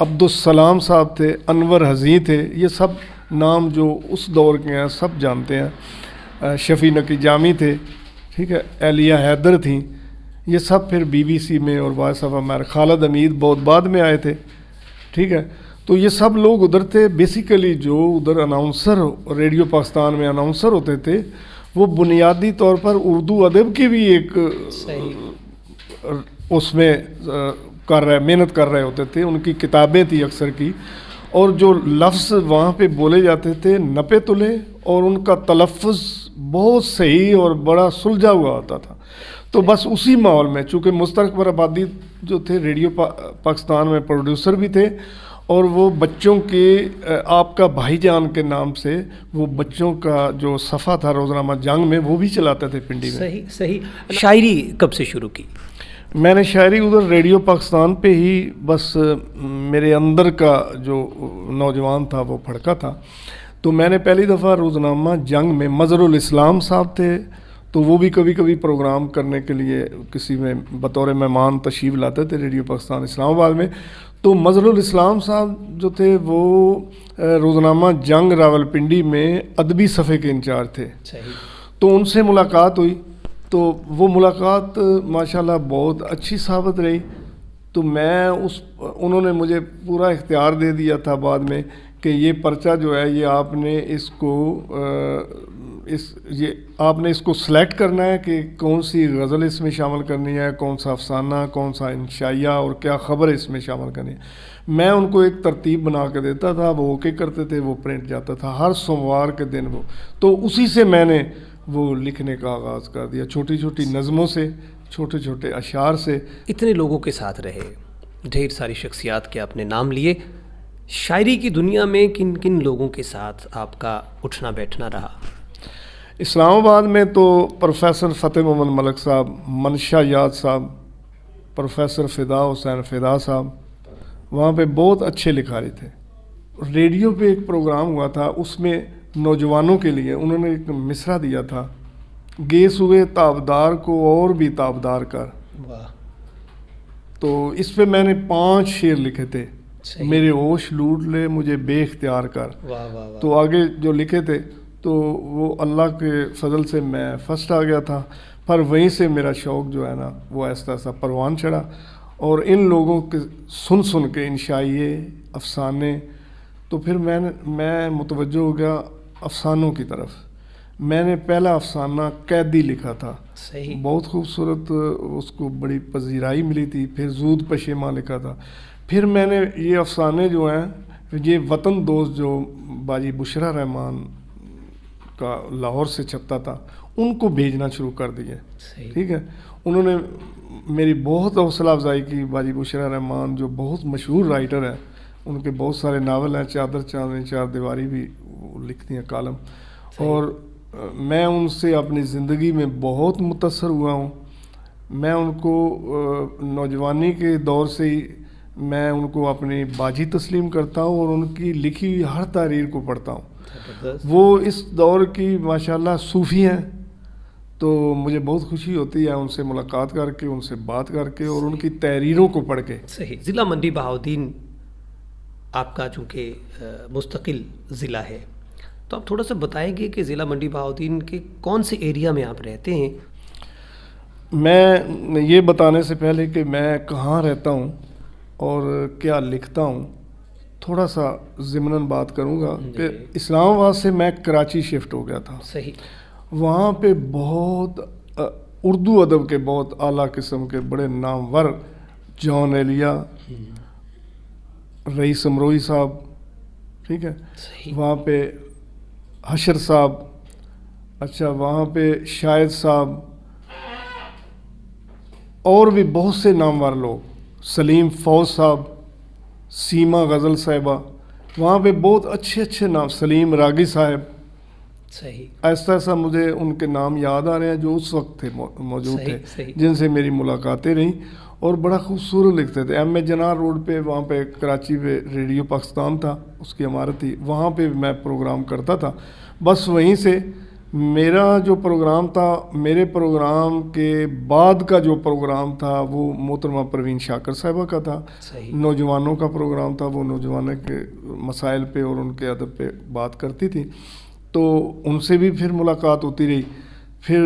عبدالسلام صاحب تھے، انور حزیں تھے، یہ سب نام جو اس دور کے ہیں سب جانتے ہیں، شفیع نقی جامی تھے، ٹھیک ہے، اہلیہ حیدر تھیں، یہ سب پھر بی بی سی میں اور وائس آف امریکہ، خالد حمید بہت بعد میں آئے تھے، ٹھیک ہے. تو یہ سب لوگ ادھر تھے. بیسیکلی جو ادھر اناؤنسر ریڈیو پاکستان میں اناؤنسر ہوتے تھے وہ بنیادی طور پر اردو ادب کی بھی ایک اس میں محنت کر رہے ہوتے تھے. ان کی کتابیں تھیں اکثر کی، اور جو لفظ وہاں پہ بولے جاتے تھے نپے تلے، اور ان کا تلفظ بہت صحیح اور بڑا سلجھا ہوا ہوتا تھا. تو بس اسی ماحول میں چونکہ مشترک برآبادی جو تھے ریڈیو پاکستان میں پروڈیوسر بھی تھے، اور وہ بچوں کے آپ کا بھائی جان کے نام سے وہ بچوں کا جو صفحہ تھا روزنامہ جنگ میں وہ بھی چلاتے تھے پنڈی میں. صحیح. شاعری کب سے شروع کی؟ میں نے شاعری ادھر ریڈیو پاکستان پہ ہی، بس میرے اندر کا جو نوجوان تھا وہ پھڑکا تھا. تو میں نے پہلی دفعہ روزنامہ جنگ میں مظہر الاسلام صاحب تھے، تو وہ بھی کبھی کبھی پروگرام کرنے کے لیے کسی میں بطور مہمان تشریف لاتے تھے ریڈیو پاکستان اسلام آباد میں. تو مظہر الاسلام صاحب جو تھے وہ روزنامہ جنگ راولپنڈی میں ادبی صفحے کے انچارج تھے. تو ان سے ملاقات ہوئی، تو وہ ملاقات ماشاءاللہ بہت اچھی ثابت رہی. تو میں انہوں نے مجھے پورا اختیار دے دیا تھا بعد میں کہ یہ پرچہ جو ہے یہ آپ نے آپ نے اس کو سلیکٹ کرنا ہے کہ کون سی غزل اس میں شامل کرنی ہے، کون سا افسانہ، کون سا انشائیہ اور کیا خبر اس میں شامل کرنی ہے. میں ان کو ایک ترتیب بنا کے دیتا تھا، وہ اوکے کرتے تھے، وہ پرنٹ جاتا تھا ہر سوموار کے دن. وہ تو اسی سے میں نے وہ لکھنے کا آغاز کر دیا، چھوٹی چھوٹی نظموں سے، چھوٹے چھوٹے اشعار سے. اتنے لوگوں کے ساتھ رہے، ڈھیر ساری شخصیات کے آپ نے نام لیے، شاعری کی دنیا میں کن کن لوگوں کے ساتھ آپ کا اٹھنا بیٹھنا رہا؟ اسلام آباد میں تو پروفیسر فتح محمد ملک صاحب، منشا یاد صاحب، پروفیسر فدا حسین فدا صاحب وہاں پہ بہت اچھے لکھاری تھے. ریڈیو پہ ایک پروگرام ہوا تھا، اس میں نوجوانوں کے لیے انہوں نے ایک مصرع دیا تھا، گیس ہوئے تابدار کو اور بھی تابدار کر. تو اس پہ میں نے 5 شعر لکھے تھے. میرے ہوش لوٹ لے مجھے بے اختیار کر. تو آگے جو لکھے تھے تو وہ اللہ کے فضل سے میں فرسٹ آ گیا تھا. پر وہیں سے میرا شوق جو ہے نا وہ ایسا ایسا پروان چڑھا، اور ان لوگوں کے سن کے انشائیے افسانے، تو پھر میں متوجہ ہو گیا افسانوں کی طرف. میں نے پہلا افسانہ قیدی لکھا تھا، بہت خوبصورت، اس کو بڑی پذیرائی ملی تھی. پھر زود پشیماں لکھا تھا. پھر میں نے یہ افسانے جو ہیں یہ وطن دوست جو باجی بشرا رحمان کا لاہور سے چھپتا تھا ان کو بھیجنا شروع کر دیے. ٹھیک ہے، انہوں نے میری بہت حوصلہ افزائی کی. باجی بشرا رحمان جو بہت مشہور رائٹر ہیں، ان کے بہت سارے ناول ہیں، چادر چاندنی چار دیواری بھی لکھتی ہیں کالم. اور میں ان سے اپنی زندگی میں بہت متاثر ہوا ہوں. میں ان کو نوجوانی کے دور سے ہی میں ان کو اپنی باجی تسلیم کرتا ہوں، اور ان کی لکھی ہوئی ہر تحریر کو پڑھتا ہوں. وہ اس دور کی ماشاءاللہ صوفی ہیں، تو مجھے بہت خوشی ہوتی ہے ان سے ملاقات کر کے، ان سے بات کر کے، اور ان کی تحریروں کو پڑھ کے. صحیح. ضلع منڈی بہاؤالدین آپ کا چونکہ مستقل ضلع ہے، تو آپ تھوڑا سا بتائیں گے کہ ضلع منڈی بہاؤالدین کے کون سے ایریا میں آپ رہتے ہیں؟ میں یہ بتانے سے پہلے کہ میں کہاں رہتا ہوں اور کیا لکھتا ہوں، تھوڑا سا ضمناً بات کروں گا کہ اسلام آباد سے میں کراچی شفٹ ہو گیا تھا. صحیح. وہاں پہ بہت اردو ادب کے بہت اعلیٰ قسم کے بڑے نامور، جان ایلیا، رئیس امروئی صاحب، ٹھیک ہے، وہاں پہ حشر صاحب، اچھا وہاں پہ شاہد صاحب، اور بھی بہت سے نامور لوگ، سلیم فوز صاحب، سیما غزل صاحبہ، وہاں پہ بہت اچھے اچھے نام، سلیم راگی صاحب. صحیح. ایسا مجھے ان کے نام یاد آ رہے ہیں جو اس وقت تھے موجود تھے، جن سے میری ملاقاتیں رہیں، اور بڑا خوبصورت لکھتے تھے. ایم اے جنار روڈ پہ، وہاں پہ کراچی پہ ریڈیو پاکستان تھا، اس کی عمارت تھی، وہاں پہ میں پروگرام کرتا تھا. بس وہیں سے میرا جو پروگرام تھا، میرے پروگرام کے بعد کا جو پروگرام تھا وہ محترمہ پروین شاکر صاحبہ کا تھا. صحیح. نوجوانوں کا پروگرام تھا، وہ نوجوانوں کے مسائل پہ اور ان کے ادب پہ بات کرتی تھی، تو ان سے بھی پھر ملاقات ہوتی رہی. پھر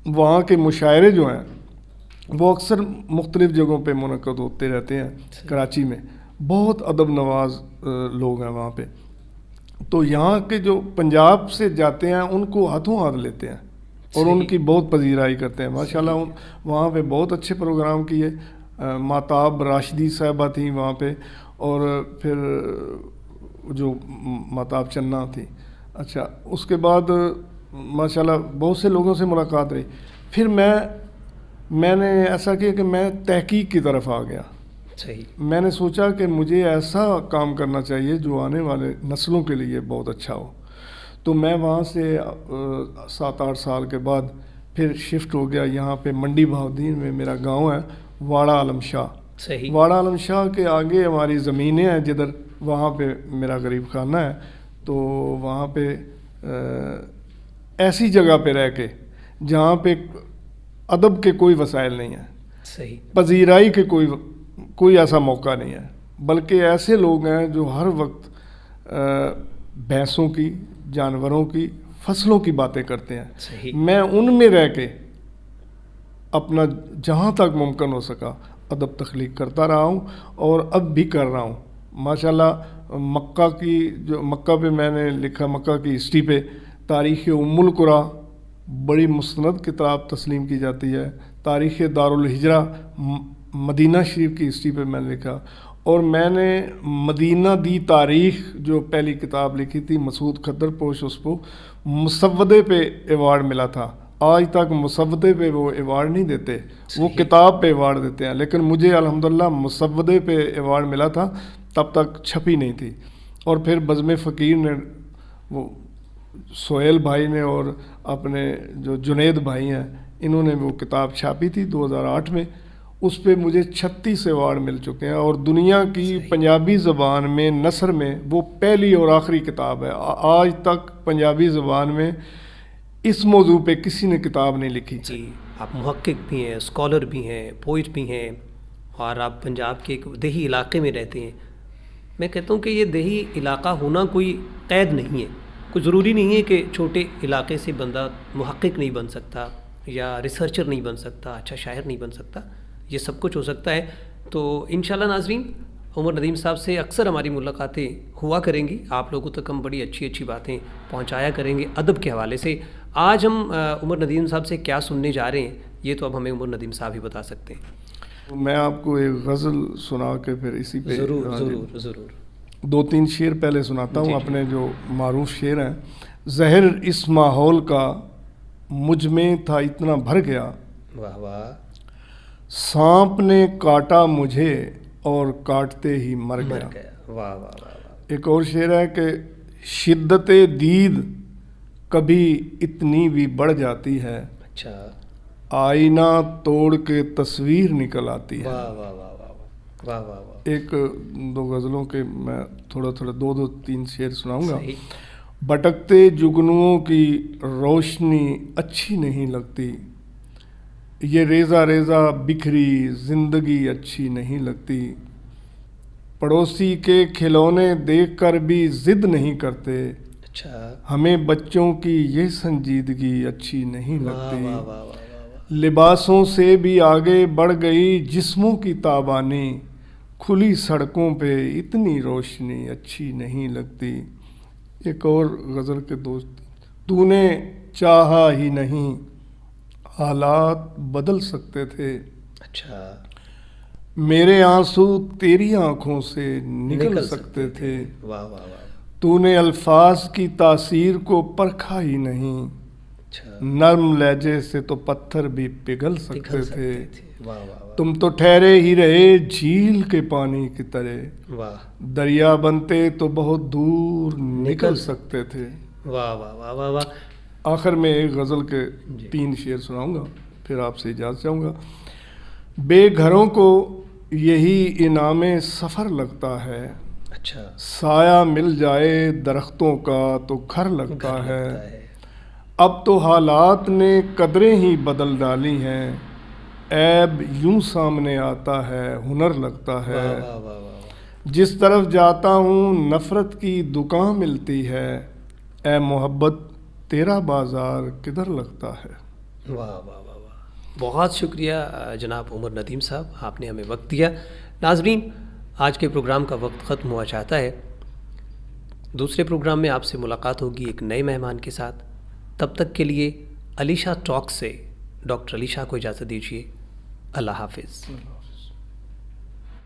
وہاں کے مشاعرے جو ہیں وہ اکثر مختلف جگہوں پہ منعقد ہوتے رہتے ہیں. کراچی میں بہت ادب نواز لوگ ہیں وہاں پہ، تو یہاں کے جو پنجاب سے جاتے ہیں ان کو ہاتھوں ہاتھ لیتے ہیں اور ان کی بہت پذیرائی کرتے ہیں. ماشاءاللہ وہاں پہ بہت اچھے پروگرام کیے. ماتاب راشدی صاحبہ تھیں وہاں پہ، اور پھر جو ماتاب چنا تھی. اچھا، اس کے بعد ماشاءاللہ بہت سے لوگوں سے ملاقات رہی. پھر میں نے ایسا کیا کہ میں تحقیق کی طرف آ گیا. صحیح. میں نے سوچا کہ مجھے ایسا کام کرنا چاہیے جو آنے والے نسلوں کے لیے بہت اچھا ہو. تو میں وہاں سے 7-8 سال کے بعد پھر شفٹ ہو گیا یہاں پہ منڈی بہاؤالدین میں میرا گاؤں ہے، واڑہ عالم شاہ. صحیح. واڑہ عالم شاہ کے آگے ہماری زمینیں ہیں جدھر، وہاں پہ میرا غریب خانہ ہے. تو وہاں پہ ایسی جگہ پہ رہ کے جہاں پہ ادب کے کوئی وسائل نہیں ہیں، صحیح. پذیرائی کے کوئی ایسا موقع نہیں ہے، بلکہ ایسے لوگ ہیں جو ہر وقت بھینسوں کی، جانوروں کی، فصلوں کی باتیں کرتے ہیں. صحیح. میں ان میں رہ کے اپنا جہاں تک ممکن ہو سکا ادب تخلیق کرتا رہا ہوں اور اب بھی کر رہا ہوں. ماشاءاللہ مکہ کی جو مکہ پہ میں نے لکھا، مکہ کی ہسٹری پہ تاریخ ام القریٰ بڑی مستند کتاب تسلیم کی جاتی ہے. تاریخ دارالہجرہ مدینہ شریف کی ہسٹری پہ میں نے لکھا، اور میں نے مدینہ دی تاریخ جو پہلی کتاب لکھی تھی مسعود کھدر پوش، اس کو مسودے پہ ایوارڈ ملا تھا. آج تک مسودے پہ وہ ایوارڈ نہیں دیتے، وہ کتاب پہ ایوارڈ دیتے ہیں، لیکن مجھے الحمدللہ مسودے پہ ایوارڈ ملا تھا، تب تک چھپی نہیں تھی. اور پھر بزم فقیر نے، وہ سہیل بھائی نے اور اپنے جو جنید بھائی ہیں، انہوں نے وہ کتاب چھاپی تھی 2008 میں. اس پہ مجھے 36 ایوارڈ مل چکے ہیں، اور دنیا کی پنجابی زبان میں نثر میں وہ پہلی اور آخری کتاب ہے. آج تک پنجابی زبان میں اس موضوع پہ کسی نے کتاب نہیں لکھی. جی، آپ محقق بھی ہیں، اسکالر بھی ہیں، پوئٹ بھی ہیں، اور آپ پنجاب کے ایک دیہی علاقے میں رہتے ہیں. میں کہتا ہوں کہ یہ دیہی علاقہ ہونا کوئی قید نہیں ہے. کوئی ضروری نہیں ہے کہ چھوٹے علاقے سے بندہ محقق نہیں بن سکتا، یا ریسرچر نہیں بن سکتا، اچھا شاعر نہیں بن سکتا. یہ سب کچھ ہو سکتا ہے. تو انشاءاللہ ناظرین، عمر ندیم صاحب سے اکثر ہماری ملاقاتیں ہوا کریں گی. آپ لوگوں تک ہم بڑی اچھی اچھی باتیں پہنچایا کریں گے ادب کے حوالے سے. آج ہم عمر ندیم صاحب سے کیا سننے جا رہے ہیں، یہ تو اب ہمیں عمر ندیم صاحب ہی بتا سکتے ہیں. میں آپ کو ایک غزل سنا کے پھر اسی پہ ضرور ضرور ضرور 2-3 شعر پہلے سناتا ہوں. اپنے جو معروف شعر ہیں. زہر اس ماحول کا مجھ میں تھا اتنا بھر گیا، واہ واہ. سانپ نے کاٹا مجھے اور کاٹتے ہی مر گیا. واہ واہ واہ واہ. ایک اور شعر ہے کہ شدت دید کبھی اتنی بھی بڑھ جاتی ہے، اچھا. آئینہ توڑ کے تصویر نکل آتی ہے. واہ واہ واہ واہ واہ واہ واہ. ایک دو غزلوں کے میں تھوڑا 2-3 شعر سناؤں گا. صحیح. بھٹکتے جگنوؤں کی روشنی اچھی نہیں لگتی، یہ ریزہ ریزہ بکھری زندگی اچھی نہیں لگتی، پڑوسی کے کھلونے دیکھ کر بھی ضد نہیں کرتے، اچھا. ہمیں بچوں کی یہ سنجیدگی اچھی نہیں لگتی، واہ واہ واہ واہ. لباسوں سے بھی آگے بڑھ گئی جسموں کی تابانی، کھلی سڑکوں پہ اتنی روشنی اچھی نہیں لگتی. ایک اور غزل کے دوست. تو نے چاہا ہی نہیں حالات بدل سکتے تھے، اچھا. میرے آنسو تیری آنکھوں سے نکل سکتے تھے، واہ واہ واہ. تو نے الفاظ کی تاثیر کو پرکھا ہی نہیں، اچھا. نرم لہجے سے تو پتھر بھی پگھل سکتے تھے، واہ واہ واہ. تم تو ٹھہرے ہی رہے جھیل کے پانی کی طرح، واہ دریا بنتے تو بہت دور نکل سکتے تھے. واہ واہ واہ واہ واہ. آخر میں ایک غزل کے 3 شعر سناؤں گا، پھر آپ سے اجازت چاہوں گا. بے گھروں کو یہی انعام سفر لگتا ہے، اچھا. سایہ مل جائے درختوں کا تو گھر لگتا ہے، اب تو حالات نے قدریں ہی بدل ڈالی ہیں، عیب یوں سامنے آتا ہے ہنر لگتا ہے، واہ واہ واہ واہ جس طرف جاتا ہوں نفرت کی دکان ملتی ہے، اے محبت تیرا بازار کدھر لگتا ہے۔ واہ واہ واہ واہ، بہت شکریہ جناب عمر ندیم صاحب، آپ نے ہمیں وقت دیا۔ ناظرین، آج کے پروگرام کا وقت ختم ہوا چاہتا ہے۔ دوسرے پروگرام میں آپ سے ملاقات ہوگی ایک نئے مہمان کے ساتھ۔ تب تک کے لیے علیشہ ٹاک سے ڈاکٹر علیشہ کو اجازت دیجیے۔ اللہ حافظ۔